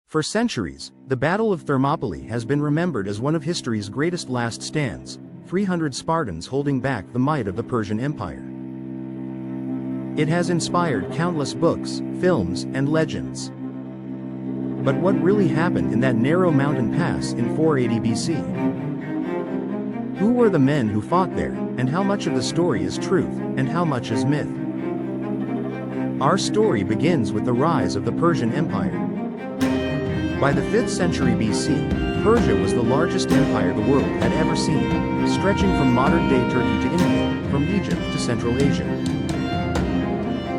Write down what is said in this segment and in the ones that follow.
For centuries, the Battle of Thermopylae has been remembered as one of history's greatest last stands, 300 Spartans holding back the might of the Persian Empire. It has inspired countless books, films, and legends. But what really happened in that narrow mountain pass in 480 BC? Who were the men who fought there, and how much of the story is truth, and how much is myth? Our story begins with the rise of the Persian Empire. By the 5th century BC, Persia was the largest empire the world had ever seen, stretching from modern-day Turkey to India, from Egypt to Central Asia.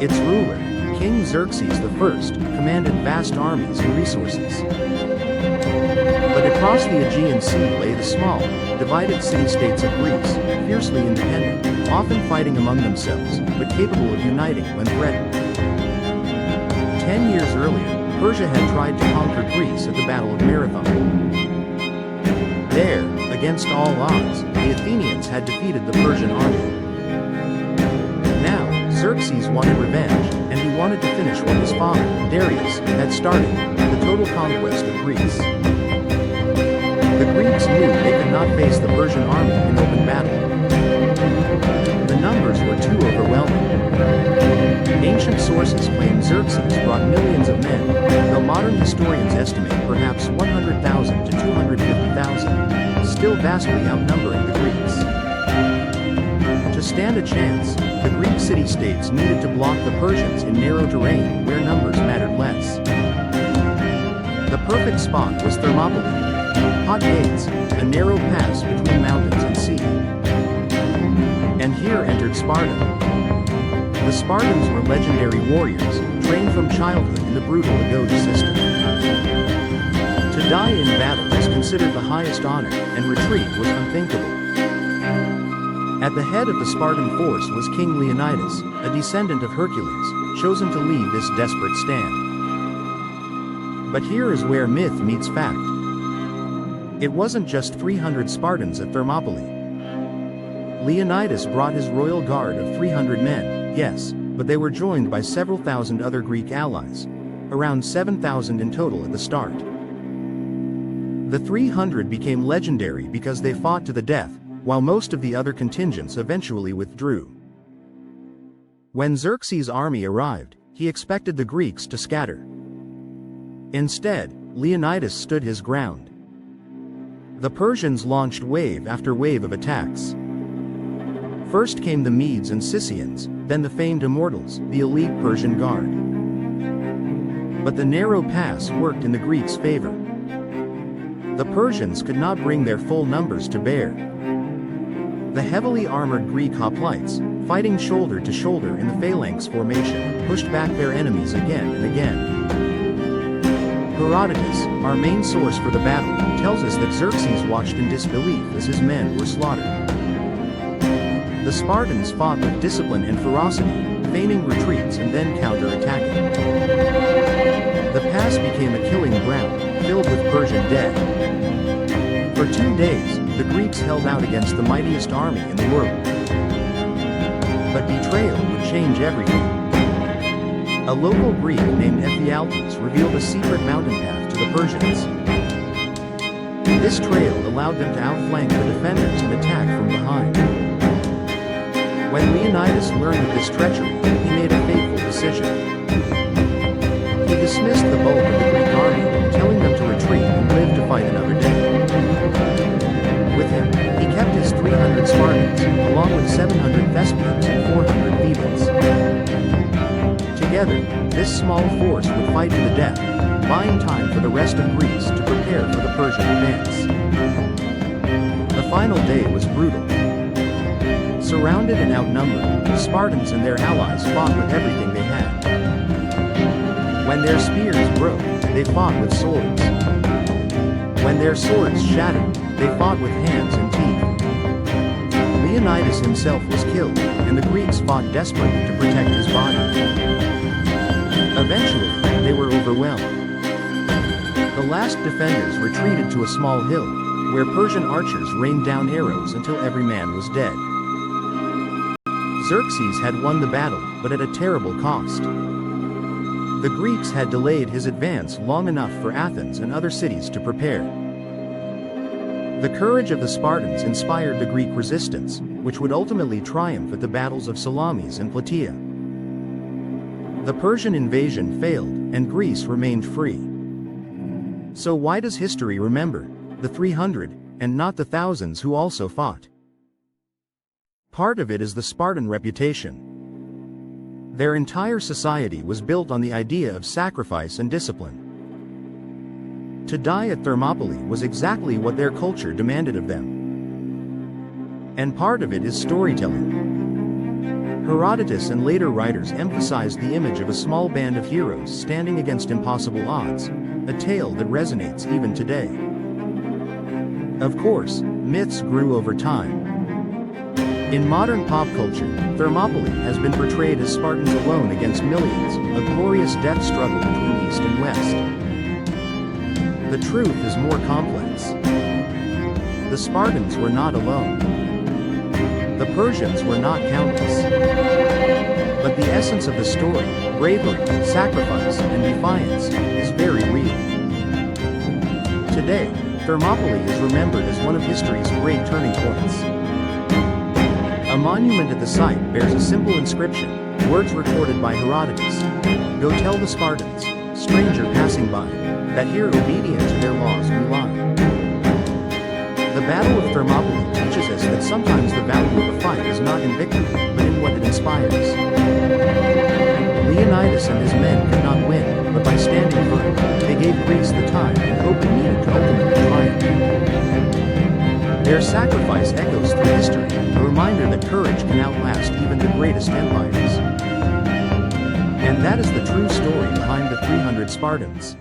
Its ruler, King Xerxes I, commanded vast armies and resources. But across the Aegean Sea lay the small, divided city-states of Greece, fiercely independent, often fighting among themselves, but capable of uniting when threatened. 10 years earlier, Persia had tried to conquer Greece at the Battle of Marathon. There, against all odds, the Athenians had defeated the Persian army. Now, Xerxes wanted revenge, and he wanted to finish what his father, Darius, had started, the total conquest of Greece. The Greeks knew they could not face the Persian army in open battle. The numbers were too overwhelming. Ancient sources claim Xerxes brought millions of men, though modern historians estimate perhaps 100,000 to 250,000, still vastly outnumbering the Greeks. To stand a chance, the Greek city-states needed to block the Persians in narrow terrain where numbers mattered less. The perfect spot was Thermopylae, hot gates, a narrow pass between mountains and sea. And here entered Sparta. The Spartans were legendary warriors, trained from childhood in the brutal Agode system. To die in battle was considered the highest honor, and retreat was unthinkable. At the head of the Spartan force was King Leonidas, a descendant of Hercules, chosen to lead this desperate stand. But here is where myth meets fact. It wasn't just 300 Spartans at Thermopylae. Leonidas brought his royal guard of 300 men, yes, but they were joined by several thousand other Greek allies, around 7,000 in total at the start. The 300 became legendary because they fought to the death, while most of the other contingents eventually withdrew. When Xerxes' army arrived, he expected the Greeks to scatter. Instead, Leonidas stood his ground. The Persians launched wave after wave of attacks. First came the Medes and Scythians, then the famed Immortals, the elite Persian Guard. But the narrow pass worked in the Greeks' favor. The Persians could not bring their full numbers to bear. The heavily armored Greek hoplites, fighting shoulder to shoulder in the phalanx formation, pushed back their enemies again and again. Herodotus, our main source for the battle, tells us that Xerxes watched in disbelief as his men were slaughtered. The Spartans fought with discipline and ferocity, feigning retreats and then counter-attacking. The pass became a killing ground, filled with Persian dead. For 2 days, the Greeks held out against the mightiest army in the world. But betrayal would change everything. A local Greek named Ephialtes revealed a secret mountain path to the Persians. This trail allowed them to outflank the defenders and attack from behind. When Leonidas learned of this treachery, he made a fateful decision. He dismissed the bulk of the Greek army, telling them to retreat and live to fight another day. With him, he kept his 300 Spartans, along with 700 Thespians and 400 Thebans. Together, this small force would fight to the death, buying time for the rest of Greece to prepare for the Persian advance. The final day was brutal. Surrounded and outnumbered, the Spartans and their allies fought with everything they had. When their spears broke, they fought with swords. When their swords shattered, they fought with hands and teeth. Leonidas himself was killed, and the Greeks fought desperately to protect his body. Eventually, they were overwhelmed. The last defenders retreated to a small hill, where Persian archers rained down arrows until every man was dead. Xerxes had won the battle, but at a terrible cost. The Greeks had delayed his advance long enough for Athens and other cities to prepare. The courage of the Spartans inspired the Greek resistance, which would ultimately triumph at the battles of Salamis and Plataea. The Persian invasion failed, and Greece remained free. So why does history remember the 300, and not the thousands who also fought? Part of it is the Spartan reputation. Their entire society was built on the idea of sacrifice and discipline. To die at Thermopylae was exactly what their culture demanded of them. And part of it is storytelling. Herodotus and later writers emphasized the image of a small band of heroes standing against impossible odds, a tale that resonates even today. Of course, myths grew over time. In modern pop culture, Thermopylae has been portrayed as Spartans alone against millions, a glorious death struggle between East and West. The truth is more complex. The Spartans were not alone. The Persians were not countless. But the essence of the story, bravery, sacrifice, and defiance, is very real. Today, Thermopylae is remembered as one of history's great turning points. A monument at the site bears a simple inscription, words recorded by Herodotus. "Go tell the Spartans, stranger passing by, that here obedient to their laws we lie." The Battle of Thermopylae teaches us that sometimes the value of a fight is not in victory, but in what it inspires. Leonidas and his men could not win, but by standing firm, they gave Greece the time and hope it needed to ultimately triumph. Their sacrifice echoes through history, a reminder that courage can outlast even the greatest empires. And that is the true story behind the 300 Spartans.